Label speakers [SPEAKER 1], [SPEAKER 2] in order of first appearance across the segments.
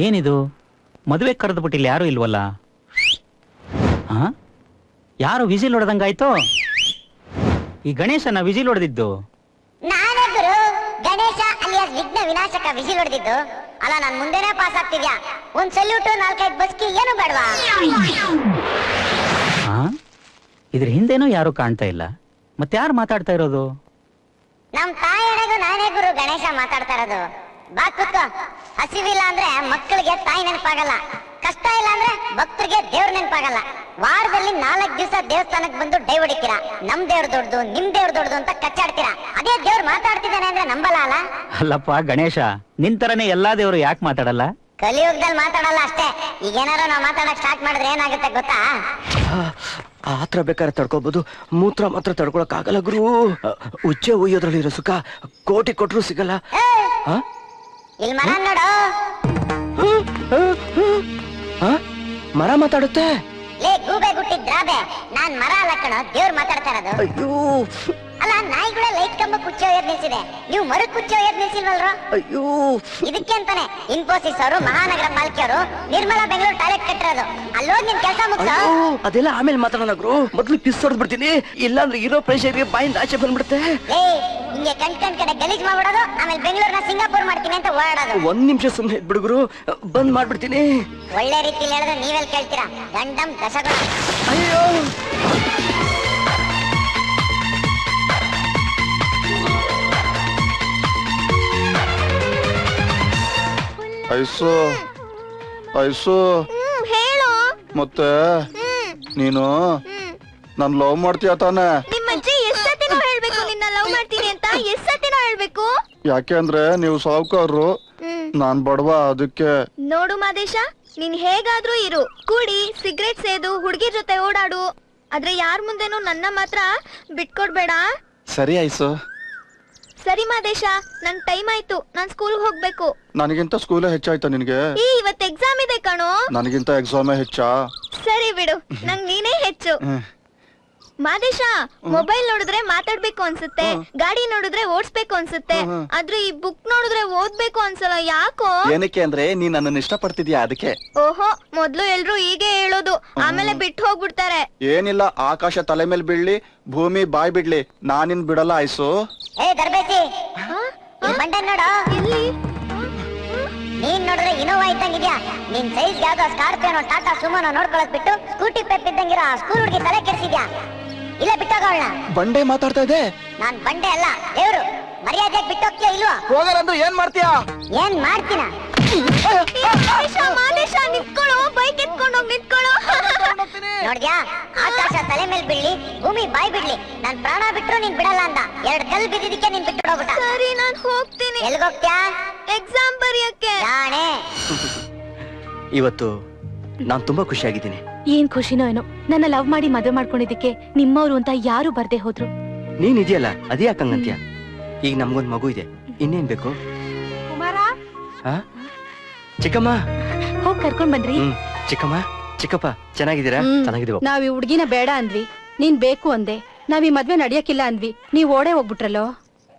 [SPEAKER 1] ಏನಿದು ಮದುವೆ ಕರೆದು ಬಿಟ್ಟಿಲ್ಲ, ಯಾರು ಇಲ್ವಲ್ಲ? ಯಾರು ವಿಸಿಲ್ ಹೊಡೆದಂಗಾಯ್ತು? ಈ ಗಣೇಶನ ವಿಸಿಲ್ ಹೊಡೆದಿದ್ದು
[SPEAKER 2] ನಾನೇ ಗುರು. ಗಣೇಶ ಅಲಿಯಾಸ್ ವಿಘ್ನ ವಿನಾಶಕ ವಿಸಿಲ್ ಹೊಡೆದಿದ್ದು. ಅಲ್ಲ, ನಾನ್ ಮುಂದೆನೆ ಪಾಸ್ ಆಗ್ತಿದ್ಯಾ? ಒಂದ್ ಸಲ್ಯೂಟ್ 4-5 ಬಸ್ಕಿ ಏನು ಬೇಡವಾ?
[SPEAKER 1] ಇದ್ರ ಹಿಂದೆನೂ ಯಾರು ಕಾಣ್ತಾ ಇಲ್ಲ, ಮತ್ತೆ ಯಾರು ಮಾತಾಡ್ತಾ ಇರೋದು?
[SPEAKER 2] ನಮ್ ತಾಯಿಯಡೆಗೂ ನಾನೇ ಗುರು ಗಣೇಶ ಮಾತಾಡ್ತಾ ಇರೋದು. ಬಾ ಕೂತ್ಕೋ. ಹಸಿವಿಲ್ಲ ಅಂದ್ರೆ ಮಕ್ಕಳಿಗೆ ತಾಯಿ ನೆನಪಾಗಲ್ಲ, ಕಷ್ಟ ಇಲ್ಲ ಅಂದ್ರೆ ಭಕ್ತರಿಗೆ ದೇವ್ರ ನೆನಪಾಗಲ್ಲ. ವಾರದಲ್ಲಿ 4 ದಿವಸ ದೇವಸ್ಥಾನಕ್ಕೆ ಬಂದು ಡೈ ಹೊಡಿತೀರಾ. ನಮ್ ದೇವ್ರ ದೊಡ್ಡದು, ನಿಮ್ ದೇವ್ರ ದೊಡ್ಡದು ಅಂತ ಕಚ್ಚಾಡ್ತೀರಾ. ಅದೇ ದೇವ್ರು ಮಾತಾಡ್ತಿದ್ದಾನೆ ಅಂದ್ರೆ ನಂಬಲ್ಲ ಅಲ್ಲ?
[SPEAKER 1] ಅಲ್ಲಪ್ಪ ಗಣೇಶ, ನಿಂತರನೇ ಎಲ್ಲಾ ದೇವ್ರು ಯಾಕೆ ಮಾತಾಡಲ್ಲ?
[SPEAKER 2] ಕಲಿಯುಗದಲ್ಲಿ ಮಾತಾಡಲ್ಲ ಅಷ್ಟೇ. ಈಗೇನಾರು ನಾವು ಮಾತಾಡಕ್ ಸ್ಟಾರ್ಟ್ ಮಾಡಿದ್ರೆ ಏನಾಗುತ್ತೆ ಗೊತ್ತಾ?
[SPEAKER 3] ಆತ್ರ ಬೇಕಾದ್ರೆ ತಡ್ಕೋಬಹುದು, ಮೂತ್ರ ಮಾತ್ರ ತಡ್ಕೊಳಕ್ ಆಗಲ್ಲ ಗುರು. ಉಚ್ಚೆ ಉಯ್ಯೋದ್ರಲ್ಲಿರೋ ಸುಖ ಕೋಟಿ ಕೊಟ್ರು ಸಿಗಲ್ಲ.
[SPEAKER 2] ಇಲ್ಲಿ ಮರ ನೋಡು.
[SPEAKER 3] ಮರ ಮಾತಾಡುತ್ತೆ?
[SPEAKER 2] ಲೇ ಗೂಬೆ ಗುಟ್ಟಿದ್ರಾಬೆ, ನಾನ್ ಮರ ಅಲ್ಲ ಕಣೋ, ದೇವ್ರು ಮಾತಾಡ್ತಾ ಇರೋದು.
[SPEAKER 3] ಅಯ್ಯೋ,
[SPEAKER 2] ಅಲ್ಲ ನಾಯಿಗಳ ಲೈಟ್ ಕಂಬ ಕುಚ್ಚಿ ಒಯ್ಯೋದ್ ನಿಲ್ಸಿದೆ, ನೀವು ಮರ ಕುಚ್ಚಿ ಒಯ್ಯೋದ್ ನಿಲ್ಸಿಲ್ವಲ್ರು?
[SPEAKER 3] ಅಯ್ಯೋ,
[SPEAKER 2] ಇದಕ್ಕೆ ಅಂತಾನೆ ಇನ್ಫೋಸಿಸ್ ಅವರು, ಮಹಾನಗರ ಪಾಲಿಕೆಯವರು ನಿರ್ಮಲಾ ಬೆಂಗಳೂರು ಟಾಯ್ಲೆಟ್ ಕಟ್ಟಿರೋದು. ಅಲ್ಲೋದ್ ನಿನ್ ಕೆಲಸ ಮುಗ್ಸೋ.
[SPEAKER 3] ಅದೆಲ್ಲ ಆಮೇಲೆ ಮಾತಾಡೋಣ ಗುರು, ಮೊದ್ಲು ಪಿಸ್ ಹೊಡೆದ್ ಬಿಡ್ತೀನಿ, ಇಲ್ಲಾಂದ್ರೆ ಇರೋ ಪ್ರೆಷರ್ಗೆ ಬಾಯಿಂದ ಆಚೆ ಬಂದ್ಬಿಡುತ್ತೆ.
[SPEAKER 2] ಏ ಹಿಂಗೆ ಕಣ್ ಕಡೆ ಗಲೀಜ್ ಮಾಡ್ಬಿಡೋದು, ಆಮೇಲೆ ಬೆಂಗಳೂರ್ನ ಸಿಂಗಾಪುರ್ ಮಾಡ್ತೀನಿ ಅಂತ ಓಡಾಡೋದು.
[SPEAKER 3] 1 ನಿಮಿಷ ಸುಮ್ನೆ ಇದ್ಬಿಡು ಗುರು, ಬಂದ್ ಮಾಡ್ಬಿಡ್ತೀನಿ.
[SPEAKER 2] ಒಳ್ಳೆ ರೀತಿಲಿ ಹೇಳಿದ್ರೆ ನೀವೆಲ್ ಕೇಳ್ತೀರಾ? ಗಂಡಂ ದಶಗಳು.
[SPEAKER 3] ಅಯ್ಯೋ,
[SPEAKER 4] ಐಸು ಐಸು,
[SPEAKER 2] ಹೇಳು.
[SPEAKER 4] ಮತ್ತೆ ನೀನು ನನ್ ಲವ್ ಮಾಡ್ತೀಯ ತಾನೆ?
[SPEAKER 2] ನಿಮ್ಮಜ್ಜಿ ಎಷ್ಟೊತ್ತಿನೂ ಹೇಳ್ಬೇಕು ನಿನ್ನ ಲವ್ ಮಾಡ್ತೀನಿ ಅಂತ, ಎಷ್ಟೊತ್ತಿನೂ ಹೇಳ್ಬೇಕು.
[SPEAKER 4] ಯಾಕೆ ಅಂದ್ರೆ ನೀವು ಸಾವುಕಾರರು, ನಾನ್ ಬಡವ, ಅದಕ್ಕೆ.
[SPEAKER 2] ನೋಡು ಮಾದೇಶ, ನೀನ್ ಹೇಗಾದ್ರೂ ಇರು, ಕುಡಿ, ಸಿಗರೇಟ್ ಸೇದು, ಹುಡುಗಿ ಜೊತೆ ಓಡಾಡು, ಆದ್ರೆ ಯಾರ ಮುಂದೆನೂ ನನ್ನ ಮಾತ್ರ ಬಿಟ್ಕೊಡ್ಬೇಡ.
[SPEAKER 4] ಸರಿ ಐಸು.
[SPEAKER 2] ಸರಿ ಮಾದೇಶ, ನನ್ ಟೈಮ್ ಆಯ್ತು, ನಾನ್ ಸ್ಕೂಲ್ ಹೋಗ್ಬೇಕು.
[SPEAKER 4] ನನಗಿಂತ ಸ್ಕೂಲೇ ಹೆಚ್ಚಾಯ್ತಾ ನಿನ್ಗೆ?
[SPEAKER 2] ಇವತ್ತು ಎಕ್ಸಾಮ್ ಇದೆ ಕಣೋ.
[SPEAKER 4] ನನಗಿಂತ ಎಕ್ಸಾಮೇ ಹೆಚ್ಚಾ?
[SPEAKER 2] ಸರಿ ಬಿಡು, ನಂಗ್ ನೀನೇ ಹೆಚ್ಚು. ಮಾದೇಶ, ಮೊಬೈಲ್ ನೋಡಿದ್ರೆ ಮಾತಾಡ್ಬೇಕು ಅನ್ಸುತ್ತೆ, ಗಾಡಿ ನೋಡಿದ್ರೆ ಓಡಿಸ್ಬೇಕು ಅನ್ಸುತ್ತೆ, ಆದ್ರೆ ಈ ಬುಕ್ ನೋಡಿದ್ರೆ ಓದ್ಬೇಕು ಅನ್ಸಲ್ಲ. ಯಾಕೋ?
[SPEAKER 4] ಏನಕ್ಕೆ ಅಂದ್ರೆ ನೀನ್ ನನ್ನನ್ನು ಇಷ್ಟಪಡ್ತಿದ್ಯಾ, ಅದಕ್ಕೆ.
[SPEAKER 2] ಓಹೋ, ಮೊದ್ಲು ಎಲ್ರು ಹೀಗೆ ಹೇಳೋದು, ಆಮೇಲೆ ಬಿಟ್ಟು ಹೋಗ್ಬಿಡ್ತಾರೆ.
[SPEAKER 4] ಏನಿಲ್ಲ, ಆಕಾಶ ತಲೆ ಮೇಲೆ ಬೀಳ್ಲಿ, ಭೂಮಿ ಬಾಯ್ ಬಿಡ್ಲಿ, ನಾನಿನ್ ಬಿಡಲ್ಲ ಐಸು.
[SPEAKER 2] ಏ ದರ್ಬೇಸಿ, ಬಂಡೆ ನೋಡು. ಎಲ್ಲಿ? ನೀನ್ ನೋಡಿದ್ರೆ ಇನೋವಾ ಇದ್ದಂಗಿದ್ಯಾ. ನಿನ್ ಸೈಜ್ ಯಾವ್ದೋ ಸ್ಕಾರ್ಪಿಯೋನೋ ಟಾಟಾ ಸುಮೋನೋ ನೋಡ್ಕೊಳಕ್ ಬಿಟ್ಟು ಸ್ಕೂಟಿ ಪೆಪ್ ಇದ್ದಂಗಿರೋ ಆ ಸ್ಕೂಲ್ ಹುಡುಗಿ ತಲೆ ಕೆಡ್ಸಿದ್ಯಾ. ಇಲ್ಲ ಬಿಟ್ಟೋಗವಳ.
[SPEAKER 4] ಬಂಡೆ ಮಾತಾಡ್ತಾ ಇದೆ.
[SPEAKER 2] ನಾನ್ ಬಂಡೆ ಅಲ್ಲ, ದೇವ್ರು. ಮರ್ಯಾದೆಯಾಗಿ ಬಿಟ್ಟೋಗ್ತೀಯ ಇಲ್ವಾ?
[SPEAKER 4] ಹೋಗರಂದು ಏನ್ ಮಾಡ್ತೀಯಾ?
[SPEAKER 2] ಏನ್ ಮಾಡ್ತೀನ? ಮಾದೇಶ ನಿಂತ್ಕೊಳ್ಳೋ, ಬೈಕ್ ಎತ್ಕೊಂಡು ಹೋಗಿ ನಿಂತ್ಕೊಳ್ಳೋ. ನೋಡ್ದ್ಯಾ, ಆಕಾಶ ತಲೆ ಮೇಲೆ ಬೀಳ್ಲಿ, ಭೂಮಿ ಬಾಯ್ ಬಿಡ್ಲಿ, ನಾನ್ ಪ್ರಾಣ ಬಿಟ್ರು ನೀನ್ ಬಿಡಲ್ಲ ಅಂತ 2 ಕಲ್ ಬಿದ್ದಿದ್ದಕ್ಕೆ ನೀನ್ ಬಿಟ್ಟು ಹೋಗ್ಬಿಟ್ಟ. ಸರಿ, ನಾನ್ ಹೋಗ್ತೀನಿ. ಎಲ್ಗೋಗ್ತ್ಯಾ? ಎಕ್ಸಾಮ್ ಬರೆಯಕ್ಕೆ. ಜಾಣೆ.
[SPEAKER 3] ಇವತ್ತು ನಾನ್ ತುಂಬಾ ಖುಷಿಯಾಗಿದ್ದೀನಿ.
[SPEAKER 5] ಏನ್ ಖುಷಿನೋ ಏನೋ, ನನ್ನ ಲವ್ ಮಾಡಿ ಮದುವೆ ಮಾಡ್ಕೊಂಡಿದ್ದಕ್ಕೆ ನಿಮ್ಮವ್ರು ಅಂತ ಯಾರು ಬರ್ದೆ ಹೋದ್ರು.
[SPEAKER 3] ನೀನ್ ಇದೆಯಲ್ಲ, ಅದೇ ಯಾಕಂಗಂತ್ಯ. ಈಗ ನಮ್ಗೊಂದ್ ಮಗು ಇದೆ, ಇನ್ನೇನ್ ಬೇಕು?
[SPEAKER 5] ಕುಮಾರ,
[SPEAKER 3] ಚಿಕ್ಕಮ್ಮ
[SPEAKER 5] ಹೋಗ್ ಕರ್ಕೊಂಡ್ ಬನ್ರಿ.
[SPEAKER 3] ಚಿಕ್ಕಮ್ಮ, ಚಿಕ್ಕಪ್ಪ, ಚೆನ್ನಾಗಿದ್ದೀರಾ?
[SPEAKER 5] ಚೆನ್ನಾಗಿದ್ದೀವಿ. ನಾವ್ ಈ ಹುಡ್ಗಿನ ಬೇಡ ಅಂದ್ವಿ, ನೀನ್ ಬೇಕು ಅಂದೆ. ನಾವ್ ಈ ಮದ್ವೆ ನಡಿಯಕ್ಕಿಲ್ಲ ಅಂದ್ವಿ, ನೀವ್ ಓಡೇ ಹೋಗ್ಬಿಟ್ರಲ್ಲೋ.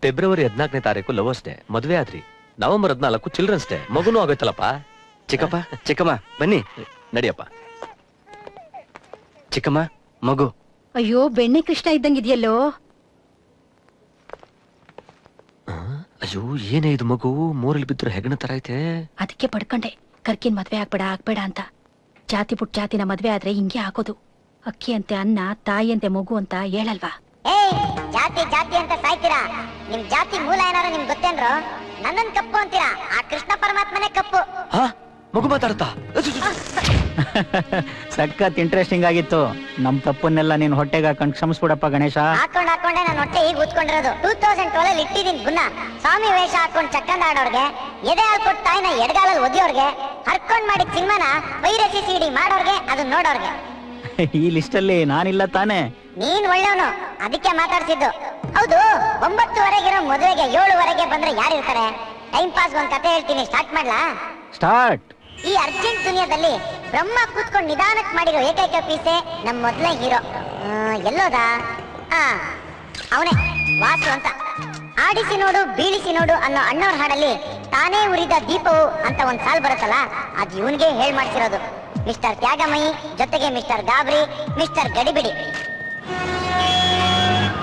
[SPEAKER 6] ಫೆಬ್ರವರಿ 14ನೇ ತಾರೀಕು ಲವರ್ಸ್ ಡೇ, ಮದ್ವೆ ಆದ್ರಿ. ನವೆಂಬರ್ 14 ಚಿಲ್ಡ್ರನ್ಸ್ ಡೇ, ಮಗುನೂ ಆಗೋಯ್ತಲ್ಲಪ್ಪ.
[SPEAKER 3] ಚಿಕ್ಕಪ್ಪ, ಚಿಕ್ಕಮ್ಮ ಬನ್ನಿ.
[SPEAKER 6] ನಡಿಯಪ್ಪ.
[SPEAKER 3] ಚಿಕ್ಕಮ್ಮ, ಮಗು.
[SPEAKER 5] ಅಯ್ಯೋ, ಬೆಣ್ಣೆ ಕೃಷ್ಣ ಇದ್ದಂಗಿದ್ಯಲ್ಲೋ.
[SPEAKER 6] ಅಯ್ಯೋ, ಏನೇ ಇದು ಮಗು, ಮೂರಲ್ಲಿ ಬಿದ್ದರೆ ಹೆಗಣ ತರ ಐತೆ.
[SPEAKER 5] ಅದಕ್ಕೆ ಪಡ್ಕೊಂಡೆ, ಕರ್ಕಿನ್ ಮದ್ವೆ ಆಗ್ಬೇಡ ಅಂತ. ಜಾತಿ ಪುಟ್ ಜಾತಿನ ಮದ್ವೆ ಆದ್ರೆ ಹಿಂಗೆ ಆಗೋದು. ಅಕ್ಕಿ ಅಂತೆ ಅನ್ನ, ತಾಯಿ ಅಂತೆ ಮಗು ಅಂತ ಹೇಳಲ್ವಾ?
[SPEAKER 2] ಜಾತಿ ಜಾತಿ ಅಂತ ಸಾಯ್ತೀರಾ? ನಿಮ್ ಜಾತಿ ಮೂಲ ಏನಾರ ನಿಮ್ಗೆ ಗೊತ್ತೇನ್ರು? ನನ್ನನ್ ಕಪ್ಪು ಅಂತೀರಾ, ಆ ಕೃಷ್ಣ ಪರಮಾತ್ಮನೇ ಕಪ್ಪು.
[SPEAKER 3] ಮಗು ಮಾತಾಡ್ತಾ?
[SPEAKER 1] ಸಖತ್ ಇಂಟ್ರೆಸ್ಟಿಂಗ್ ಆಗಿತ್ತು. ನಮ್ ತಪ್ಪನ್ನೆಲ್ಲ ನೀನ್ ಹೊಟ್ಟೆಗೆ ಹಾಕೊಂಡ್ ಕ್ಷಮಿಸ್ಬಿಡಪ್ಪ ಗಣೇಶ.
[SPEAKER 2] ಹಾಕೊಂಡೆ ನನ್ನ ಹೊಟ್ಟೆ ಈಗ ಉತ್ಕೊಂಡಿರೋದು. 2012 ಅಲ್ಲಿ ಇಟ್ಟಿದ್ದೀನಿ ಗುಣ. ಸ್ವಾಮಿ ವೇಷ ಹಾಕೊಂಡ್ ಚಕ್ಕಂದ ಆಡೋರ್ಗೆ, ಎದೆ ಹಾಕೊಟ್ಟು ತಾಯಿನ ಎಡಗಾಲಲ್ಲಿ ಒದಿಯೋರ್ಗೆ, ಹರ್ಕೊಂಡ್ ಮಾಡಿದ ಸಿನಿಮಾನ ಪೈರಸಿ ಸಿಡಿ ಮಾಡೋರ್ಗೆ, ಅದನ್ನ ನೋಡೋರ್ಗೆ.
[SPEAKER 1] ಈ ಲಿಸ್ಟ್ ಅಲ್ಲಿ ನಾನಿಲ್ಲ ತಾನೆ?
[SPEAKER 2] ನೀನ್ ಒಳ್ಳೆವನು, ಅದಕ್ಕೆ ಮಾತಾಡ್ಸಿದ್ದು. ಹೌದು, 9ವರೆಗಿರೋ ಮದುವೆಗೆ 7ವರೆಗೆ ಬಂದ್ರೆ ಯಾರಿರ್ತಾರೆ? ಟೈಮ್ ಪಾಸ್ ಒಂದ್ ಕತೆ ಹೇಳ್ತೀನಿ, ಸ್ಟಾರ್ಟ್ ಮಾಡ್ಲಾ?
[SPEAKER 1] ಸ್ಟಾರ್ಟ್.
[SPEAKER 2] ಈ ಅರ್ಜೆಂಟ್ ದುನಿಯಾದಲ್ಲಿ ಬ್ರಹ್ಮ ಕೂತ್ಕೊಂಡು ನಿಧಾನಕ್ಕೆ ಮಾಡಿರೋ ಏಕೈಕ ಪೀಸೆ ನಮ್ ಮೊದಲೇ ಹೀರೋ. ಎಲ್ಲೋದ? ಅವನೇ ವಾಸು ಅಂತ. ಆಡಿಸಿ ನೋಡು ಬೀಳಿಸಿ ನೋಡು ಅನ್ನೋ ಅಣ್ಣವ್ರ ಹಾಡಲ್ಲಿ ತಾನೇ ಉರಿದ ದೀಪವು ಅಂತ ಒಂದ್ ಸಾಲ್ ಬರುತ್ತಲ್ಲ, ಅದ್ ಇವನ್ಗೆ ಹೇಳ್ ಮಾಡ್ತಿರೋದು. ಮಿಸ್ಟರ್ ತ್ಯಾಗಮಯಿ ಜೊತೆಗೆ ಮಿಸ್ಟರ್ ಗಾಬರಿ, ಮಿಸ್ಟರ್ ಗಡಿಬಿಡಿ.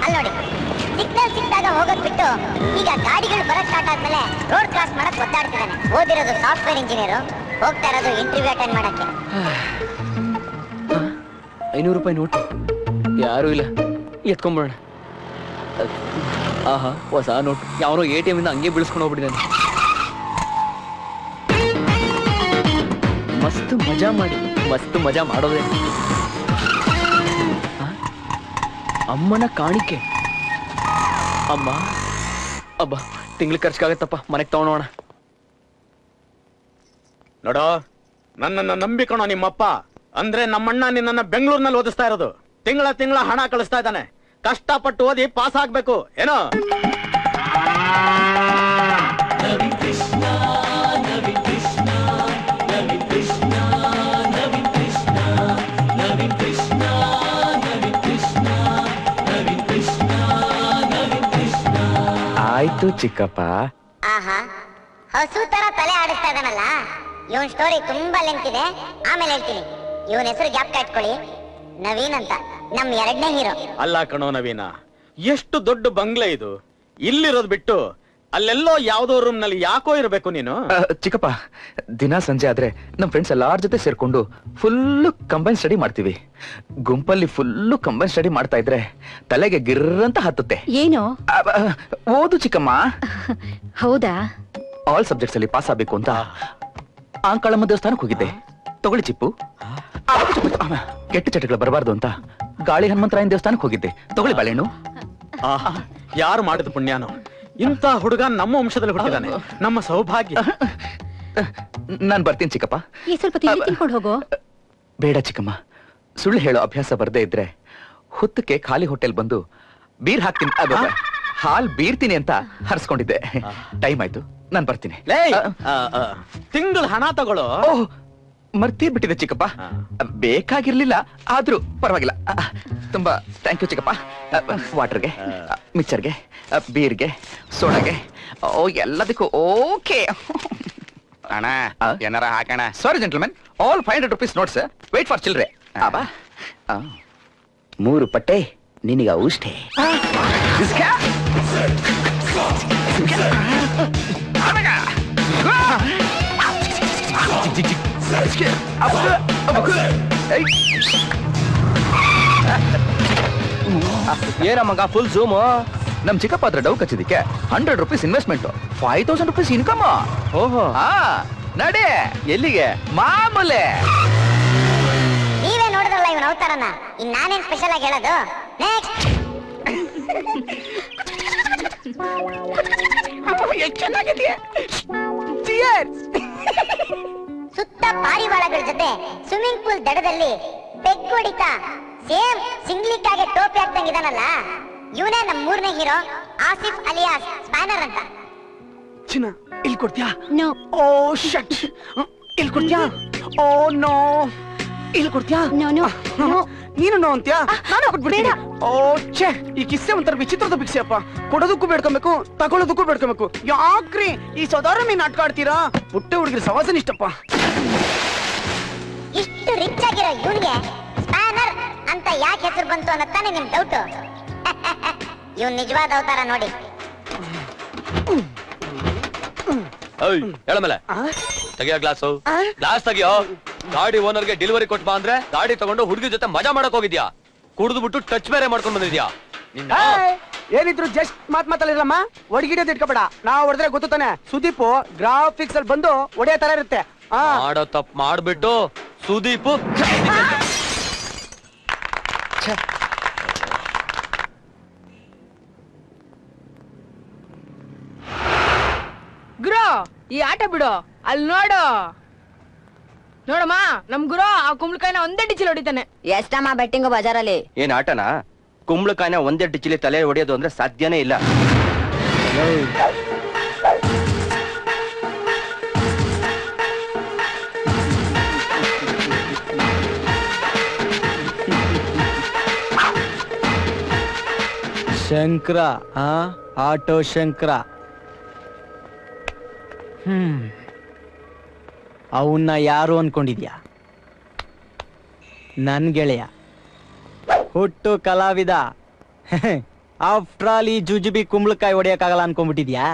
[SPEAKER 2] ಅಲ್ಲಿ ನೋಡಿ, ಸಿಗ್ನಲ್ ಸಿಕ್ಕಿದಾಗ ಹೋಗೋದ್ ಬಿಟ್ಟು ಈಗ ಗಾಡಿಗಳು ಬರಕ್ ಸ್ಟಾರ್ಟ್ ಆದ್ಮೇಲೆ ರೋಡ್ ಕ್ರಾಸ್ ಮಾಡಕ್ ಒದ್ದಾಡ್ತಿದ್ದಾನೆ. ಓದಿರೋದು ಸಾಫ್ಟ್ವೇರ್ ಇಂಜಿನಿಯರ್, ಹೋಗ್ತಾ ಇರೋದು ಇಂಟರ್ವ್ಯೂ ಅಟೆಂಡ್ ಮಾಡಕ್ಕೆ.
[SPEAKER 3] 500 ರೂಪಾಯಿ ನೋಟು ಯಾರು ಇಲ್ಲ, ಎತ್ಕೊಂಡ್ಬಿಡೋಣ. ಆಹಾ, ಹೊಸ ನೋಟು. ಯಾವನೋ ATM ಇಂದ ಹಂಗೆ ಬೀಳಿಸ್ಕೊಂಡು ಹೋಗ್ಬಿಟ್ಟಿದ್ದಾನೆ. ಮಸ್ತ್ ಮಜಾ ಮಾಡೋದೇ. ಅಮ್ಮನ ಕಾಣಿಕೆ. ಅಮ್ಮ ಅಬ್ಬ, ತಿಂಗ್ಳು ಖರ್ಚಾಗತ್ತಪ್ಪ, ಮನೆಗೆ ತಗೊಂಡೋಣ.
[SPEAKER 7] ನೋಡೋ, ನನ್ನನ್ನ ನಂಬಿಕಣೋ ನಿಮ್ಮಪ್ಪ. ಅಂದ್ರೆ ನಮ್ಮಣ್ಣ ನಿನ್ನನ್ನ ಬೆಂಗಳೂರಿನಲ್ಲಿ ಓದಿಸ್ತಾ ಇರೋದು. ತಿಂಗಳ ಹಣ ಕಳಿಸ್ತಾ ಇದ್ದಾನೆ. ಕಷ್ಟಪಟ್ಟು ಓದಿ ಪಾಸ್ ಆಗ್ಬೇಕು ಏನೋ.
[SPEAKER 3] ಆಯ್ತು ಚಿಕ್ಕಪ್ಪ.
[SPEAKER 2] ಆಹಾ, ಹಸು ತರ ತಲೆ ಆಡಿಸ್ತಾ ಇದ್ದಾನಲ್ಲ. ಇವನ್ ಸ್ಟೋರಿ ತುಂಬಾ ಲೆಂತ್ ಇದೆ, ಆಮೇಲೆ ಹೇಳ್ತೀನಿ. ಇವನ್ ಹೆಸರು ಜ್ಞಾಪಕ ಇಟ್ಕೊಳ್ಳಿ, ನವೀನ್ ಅಂತ, ನಮ್ 2ನೇ ಹೀರೋ.
[SPEAKER 7] ಅಲ್ಲ ಕಣೋ ನವೀನ, ಎಷ್ಟು ದೊಡ್ಡ ಬಂಗ್ಲೆ ಇದು. ಇಲ್ಲಿರೋದ್ ಬಿಟ್ಟು ಅಲ್ಲೆಲ್ಲೋ ಯಾವ್ದೋ ರೂಮ್ ನಲ್ಲಿ ಯಾಕೋ ಇರ್ಬೇಕು ನೀನು?
[SPEAKER 8] ಚಿಕ್ಕಪ್ಪ, ದಿನ ಸಂಜೆ ಆದ್ರೆ ನಮ್ ಫ್ರೆಂಡ್ಸ್ ಎಲ್ಲಾರ ಜೊತೆ ಸೇರ್ಕೊಂಡು ಫುಲ್ಲು ಕಂಬೈನ್ ಸ್ಟಡಿ ಮಾಡ್ತೀವಿ. ಗುಂಪಲ್ಲಿ ಫುಲ್ಲು ಕಂಬೈನ್ ಸ್ಟಡಿ ಮಾಡ್ತಾ ಇದ್ರೆ ತಲೆಗೆ ಗಿರ್ರಂತ ಹತ್ತುತ್ತೆ.
[SPEAKER 5] ಏನು
[SPEAKER 8] ಓದು ಚಿಕ್ಕಮ್ಮ.
[SPEAKER 5] ಹೌದಾ?
[SPEAKER 8] ಆಲ್ ಸಬ್ಜೆಕ್ಟ್ಸ್ ಅಲ್ಲಿ ಪಾಸ್ ಆಗ್ಬೇಕು ಅಂತ ಆಂಕಾಳಮ್ಮ ದೇವಸ್ಥಾನಕ್ಕೆ ಹೋಗಿದ್ದೆ. ತಗೊಳ್ಳಿ ಚಿಪ್ಪು. ಕೆಟ್ಟ ಚಟಗಳು ಬರಬಾರ್ದು ಅಂತ ಗಾಳಿ ಹನುಮಂತರಾಯನ ದೇವಸ್ಥಾನಕ್ಕೆ ಹೋಗಿದ್ದೆ. ತಗೊಳ್ಳಿ ಬಾಳೆಹಣ್ಣು.
[SPEAKER 7] ಯಾರು ಮಾಡಿದ ಪುಣ್ಯಾನೋ, ಇಂಥ ಹುಡುಗ ನಮ್ಮ ವಂಶದಲ್ಲಿ ಹುಟ್ಟಿದಾನೆ. ನಮ್ಮ ಸೌಭಾಗ್ಯ.
[SPEAKER 8] ನಾನ್ ಬರ್ತೀನಿ ಚಿಕ್ಕಪ್ಪ.
[SPEAKER 5] ಈ ಸ್ವಲ್ಪ ತಿಂಡಿ ತಿನ್ಕೊಂಡು ಹೋಗೋ.
[SPEAKER 8] ಬೇಡ ಚಿಕ್ಕಮ್ಮ, ಸುಳ್ಳು ಹೇಳೋ ಅಭ್ಯಾಸ ಬರ್ದೇ ಇದ್ರೆ ಹೊತ್ತಕ್ಕೆ ಖಾಲಿ ಹೋಟೆಲ್ ಬಂದು ಬೀರ್ ಹಾಕ್ತೀನಿ, ಹಾಲ್ ಬೀರ್ತೀನಿ ಅಂತ ಹರ್ಸ್ಕೊಂಡಿದ್ದೆ. ಟೈಮ್ ಆಯ್ತು, ನಾನ್ ಬರ್ತೀನಿ.
[SPEAKER 7] ತಿಂಗಳ ಹಣ ತಗೊಳ್ಳೋ.
[SPEAKER 8] ಓಹ್, ಮರ್ತೇ ಬಿಟ್ಟಿದೆ ಚಿಕ್ಕಪ್ಪ. ಬೇಕಾಗಿರ್ಲಿಲ್ಲ, ಆದ್ರೂ ಪರವಾಗಿಲ್ಲ. ತುಂಬಾ ಥ್ಯಾಂಕ್ ಯು ಚಿಕ್ಕಪ್ಪ. ವಾಟರ್ಗೆ, ಮಿಕ್ಚರ್ಗೆ, ಬೀರ್ಗೆ, ಸೋಡಾಗೆ, ಓ ಎಲ್ಲದಕ್ಕೂ ಓಕೆ.
[SPEAKER 9] ಅಣ್ಣ ಏನಾರ ಹಾಕೋಣ.
[SPEAKER 8] Sorry gentlemen, all 500 rupees notes. Wait for children.
[SPEAKER 3] 3 ಪಟ್ಟೆ ನಿನಗ ಔಷಧಿ.
[SPEAKER 8] ಏನ ಮಗ ಫುಲ್ ಝೂಮು? ನಮ್ ಚಿಕ್ಕಪ್ಪ ಹತ್ರ ಡೌ ಕಚ್ಚಿದಕ್ಕೆ 100 rupees ಇನ್ವೆಸ್ಟ್ಮೆಂಟ್, 5000 rupees ಇನ್ಕಮ್.
[SPEAKER 3] ಓಹೋ,
[SPEAKER 8] ನಡೆ.
[SPEAKER 3] ಎಲ್ಲಿಗೆ?
[SPEAKER 8] ಮಾಮೂಲೆ.
[SPEAKER 2] ನೀವೇ ನೋಡಿದ್ರಲ್ಲ ಇವನ್ ಅವತಾರನ, ಇನ್ ನಾನೇನ್ ಸ್ಪೆಷಲ್ ಆಗಿ ಹೇಳೋದು. ನೆಕ್ಸ್ಟ್. ಸುತ್ತ ಪಾರಿವಾಳಗಳ ಜೊತೆ ಸ್ವಿಮ್ಮಿಂಗ್ ಪೂಲ್ ದಡದಲ್ಲಿ ಪೆಗ್ ಹೊಡಿತಾ ಸೇಮ್ ಸಿಂಗ್ಲಿಕ್ಕಾಗೆ ಟೋಪಿ ಹಾಕ್ದಂಗಿದಾನಲ್ಲ, ಇವನೇ ನಮ್ 3ನೇ ಹೀರೋ, ಆಸಿಫ್ ಅಲಿಯಾಸ್ ಸ್ಪ್ಯಾನರ್ ಅಂತ.
[SPEAKER 3] ಚಿನ್ನ ಇಲ್ಲಿ ಕೊಡ್ತೀಯಾ?
[SPEAKER 5] ನೋ.
[SPEAKER 3] ಓ ಶಟ್, ಇಲ್ಲಿ ಕೊಡ್ತೀಯಾ? ಓ ನೋ, ಇಲ್ಲಿ ಕೊಡ್ತೀಯಾ?
[SPEAKER 5] No no no.
[SPEAKER 3] ನೀನು ನೋ ಅಂತ್ಯಾ? ನಾನು ಕೊಟ್ಬಿಡ್ತೀನಿ. ಓ ಛೇ, ಈ ಕಿಸ್ಸೆ ಒಂಥರ ವಿಚಿತ್ರದ ಭಿಕ್ಷೆ ಅಪ್ಪ. ಕೊಡೋದಕ್ಕೂ ಬೇಡ್ಕೊಬೇಕು, ತಗೊಳ್ಳೋದಕ್ಕೂ ಬೇಡ್ಕೊಬೇಕು. ಯಾಕ್ರಿ ಈ ಸೋದಾರಮಿ ನಾಟಕ ಆಡ್ತೀರಾ? ಪುಟ್ಟ ಹುಡುಗರ ಸವಾಸನ ಇಷ್ಟಪ್ಪ.
[SPEAKER 2] ಇಷ್ಟು ರಿಚ್ ಆಗಿರೋ ಇವನ್ಗೆ ಸ್ಪ್ಯಾನರ್ ಅಂತ ಯಾಕೆ ಹೆಸರು ಬಂತು ಅನ್ನತ್ತಾನೆ ನಿಮ್ ಡೌಟ್. ಇವ್ನ್ ನಿಜವಾದ ಅವತಾರ ನೋಡಿ.
[SPEAKER 6] ಹೇಳಮೇಲೆ ತೆಗಿಯೋ ಗ್ಲಾಸು. ಗ್ಲಾಸ್ ತೆಗಿಯೋ. ಗಾಡಿ ಓನರ್ಗೆ ಡೆಲಿವರಿ ಕೊಟ್ ಬಾ ಅಂದ್ರೆ ಗಾಡಿ ತಗೊಂಡು ಹುಡುಗಿ ಜೊತೆ ಮಜಾ ಮಾಡಕ್ ಹೋಗಿದ್ಯಾ. ಕುಡಿದು ಬಿಟ್ಟು ಟಚ್ ಬೇರೆ ಮಾಡ್ಕೊಂಡ್ ಬಂದಿದ್ಯಾ.
[SPEAKER 3] ಏನಿದ್ರು ಜಸ್ಟ್ ಮಾತಲ್ಲಿರಮ್ಮ, ಒಡಗಿಡೋದು ಇಟ್ಕೋಬೇಡ. ನಾವು ಹೊಡೆದ್ರೆ ಗೊತ್ತು ತಾನೆ, ಸುದೀಪ್ ಗ್ರಾಫಿಕ್ಸ್ ಅಲ್ಲಿ ಬಂದು ಒಡೆಯ ತರ ಇರುತ್ತೆ.
[SPEAKER 6] ಮಾಡೋ ತಪ್ಪು ಮಾಡ್ಬಿಟ್ಟು ಸುದೀಪ್
[SPEAKER 10] ಗುರು, ಈ ಆಟ ಬಿಡು. ಅಲ್ಲಿ ನೋಡು, ನೋಡಮ್ಮ, ನಮ್ ಗುರು ಆ ಕುಂಬಳಕಾಯಿನ ಒಂದೇ ಡಿಚಿಲ್ ಹೊಡಿತಾನೆ.
[SPEAKER 11] ಎಷ್ಟಮ್ಮ ಬೆಟ್ಟಿಂಗು ಬಜಾರಲ್ಲಿ?
[SPEAKER 3] ಏನ್ ಆಟನಾ? ಕುಂಬಳಕಾಯಿನ ಒಂದೇ ಡಿಚ್ಚಿಲಿ ತಲೆ ಹೊಡೆಯೋದು ಅಂದ್ರೆ ಸಾಧ್ಯನೇ ಇಲ್ಲ.
[SPEAKER 1] ಶಂಕರ, ಆಟೋ ಶಂಕರ. ಅವನ್ನ ಯಾರು ಅನ್ಕೊಂಡಿದ್ಯಾ? ನನ್ ಗೆಳೆಯ, ಹುಟ್ಟು ಕಲಾವಿದ. ಆಫ್ಟರ್ ಆಲ್ ಈ ಜುಜುಬಿ ಕುಂಬಳಕಾಯಿ ಹೊಡಿಯಕ್ಕಾಗಲ್ಲ ಅನ್ಕೊಂಡ್ಬಿಟ್ಟಿದ್ಯಾ?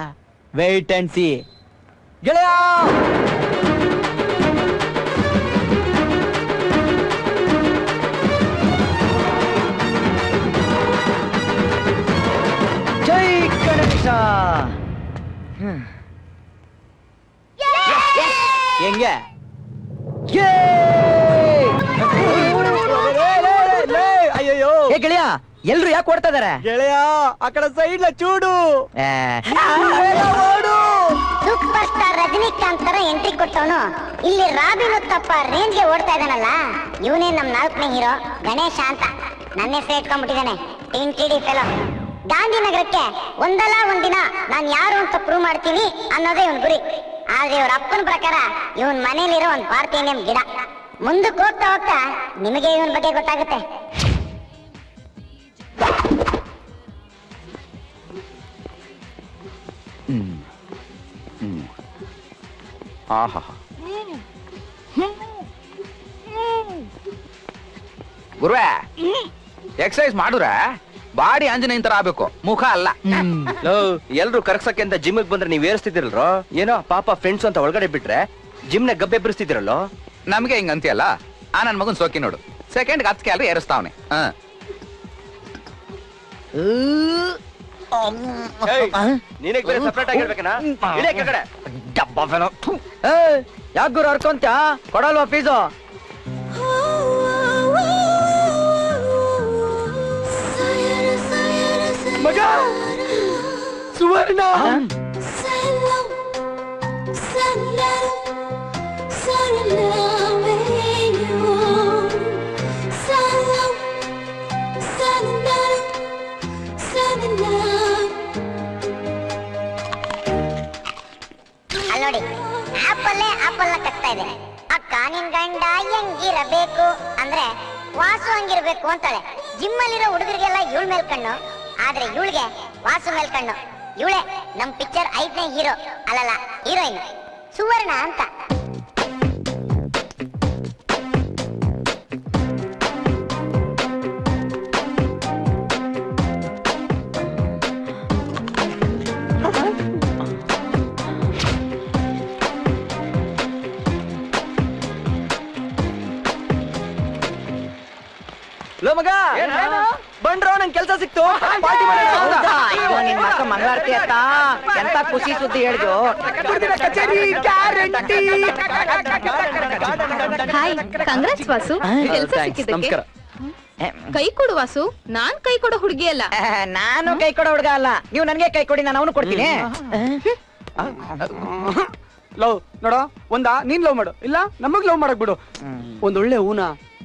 [SPEAKER 1] ವೇಟ್ ಅಂಡ್ ಸಿ ಗೆಳೆಯ. ಜೈ ಗಣೇಶ. ಹೆಂಗೆ? ಅಯ್ಯೋ ಗೆಳೆಯ, ಎಲ್ರು ಯಾಕೆ ಓಡ್ತಾ ಇದಾರೆ? ಗೆಳೆಯ, ಆ ಕಡೆ ಸೈಡ್ ಚೂಡು.
[SPEAKER 2] ಸೂಪರ್ ಸ್ಟಾರ್ ರಜನಿಕಾಂತ್ ತರ ಎಂಟ್ರಿ ಕೊಟ್ಟವನು ಇಲ್ಲಿ ರಾಬಿನ್ ಉತ್ತಪ್ಪ ರೇಂಜ್ಗೆ ಓಡ್ತಾ ಇದ್ದಾನಲ್ಲ, ಇವನೇ ನಮ್ 4ನೇ ಹೀರೋ ಗಣೇಶ ಅಂತ. ನನ್ನ ಹೆಸರು ಇಟ್ಕೊಂಡ್ಬಿಟ್ಟಿದ್ದಾನೆ, ಟಿಂಟಿಡಿ ಫೆಲೋ. ಗಾಂಧಿನಗರಕ್ಕೆ ಒಂದಲ್ಲ ಒಂದಿನ ನಾನು ಯಾರು ಅಂತ ಪ್ರೂವ್ ಮಾಡ್ತೀನಿ ಅನ್ನೋದೇ ಇವನ್ ಗುರಿ. ಆದ್ರೆ ಇವ್ರ ಅಪ್ಪನ ಪ್ರಕಾರ ಇವನ್ ಮನೇಲಿರೋ ಒಂದ್ ಪಾರ್ಥೇನಿಯಂ ಗಿಡ. ಮುಂದಕ್ಕೆ ಹೋಗ್ತಾ ಹೋಗ್ತಾ ನಿಮಗೆ ಇವನ್ ಬಗ್ಗೆ ಗೊತ್ತಾಗುತ್ತೆ.
[SPEAKER 8] ಗುರುವೆ, ಎಕ್ಸರ್ಸೈಸ್ ಮಾಡುರ ಬಾಡಿ ಆಂಜನೇಯನ್ ತರ ಆಗ್ಬೇಕು, ಮುಖ ಅಲ್ಲ.
[SPEAKER 6] ಎಲ್ರು ಕರ್ಕ್ಸಕ್ಕೆ ಅಂತ ಜಿಮ್ಗೆ ಬಂದ್ರೆ ನೀವ್ ಏರಿಸ್ತಿದಿರಲ್ರೋ? ಏನೋ ಪಾಪ ಫ್ರೆಂಡ್ಸ್ ಅಂತ ಒಳಗಡೆ ಬಿಟ್ರೆ ಜಿಮ್ನ ಗಬ್ಬೆ ಬಿಡಿಸ್ತಿದಿರಲ್ಲೋ?
[SPEAKER 8] ನಮ್ಗೆ ಹಿಂಗ ಅಂತೀಯಲ್ಲ, ಆ ನನ್ ಮಗನ್ ಸೋಕಿ ನೋಡು, ಸೆಕೆಂಡ್ 10 ಕ್ಯಾಲರಿ ಏರಿಸ್ತಾವನೆ.
[SPEAKER 6] ನೀನಕ್ಕೆ ಬೇರೆ ಸಪ್ರೇಟ್ ಆಗಿರ್ಬೇಕನಾ? ಕಡೆ
[SPEAKER 1] ಯಾಕೆ ಗುರು ಹರ್ಕೊಂತ ಕೊಡಲ್ವಾ ಫೀಸು?
[SPEAKER 3] ಮಗ ಸುವರ್ಣ,
[SPEAKER 2] ಅಲ್ಲೋಡಿ, ಆಪಲ್ ಕಟ್ತಾ ಇದೆ. ಅಕ್ಕ ನಿನ್ ಗಂಡ ಹೆಂಗಿರಬೇಕು ಅಂದ್ರೆ ವಾಸು ಹಂಗಿರ್ಬೇಕು ಅಂತಾಳೆ. ಜಿಮ್ ಅಲ್ಲಿರೋ ಹುಡುಗರಿಗೆಲ್ಲ ಇವಳ ಮೇಲ್ ಕಣ್ಣು, ಆದ್ರೆ ಇವಳಿಗೆ ವಾಸು ಮೇಲ್ ಕಣ್ಣು. ಇವಳೆ ನಮ್ ಪಿಕ್ಚರ್ 5ನೇ ಹೀರೋ, ಅಲ್ಲಲ್ಲ ಹೀರೋಯಿನ್, ಸುವರ್ಣ ಅಂತ.
[SPEAKER 1] ಮಗ ಬಂಡ್ರೋ, ನನ್ ಕೆಲ್ಸ ಸಿಕ್ತು. ನಿನ್ ಮಕ್ಕ ಮಂಗಳಾರತಿ ಅತ್ತ ಎಂತ ಖುಷಿ ಸುದ್ದಿ ಹೇಳಿದ್ರು.
[SPEAKER 10] ಹಾಯ್, ಕಂಗ್ರಾಟ್ಸ್ ವಾಸು, ಕೆಲ್ಸ ಸಿಕ್ಕಿದ್ದಕ್ಕೆ. ಕೈ ಕೊಡು ವಾಸು, ನಾನ್ ಕೈ ಕೊಡೋ ಹುಡುಗಿ ಅಲ್ಲ.
[SPEAKER 1] ನಾನು ಕೈ ಕೊಡೋ ಹುಡುಗ ಅಲ್ಲ, ನೀವು ನನ್ಗೆ ಕೈ ಕೊಡಿ, ನಾನು ಅವನು ಕೊಡ್ತೀನಿ.
[SPEAKER 3] ಲವ್ ನೋಡೋ, ನೀನ್ ಲವ್ ಮಾಡು, ಇಲ್ಲ ನಮಗ್ ಲವ್ ಮಾಡಕ್ ಬಿಡು. ಒಂದೊಳ್ಳೆ ಹೂನ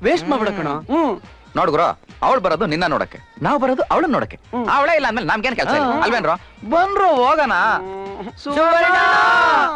[SPEAKER 3] ವೇಸ್ಟ್ ಮಾಡ್ಬಿಡ ಕಣ.
[SPEAKER 8] ನೋಡ್ಗುರು, ಅವಳು ಬರೋದು ನಿನ್ನ ನೋಡಕ್ಕೆ, ನಾವು ಬರೋದು ಅವಳನ್ನ ನೋಡಕ್ಕೆ. ಅವಳೇ ಇಲ್ಲ ಅಂದ್ಮೇಲೆ ನಮ್ಗೇನ್ ಕೆಲಸ ಅಲ್ವೇನ್ರೋ? ಬಂದ್ರು ಹೋಗಣ.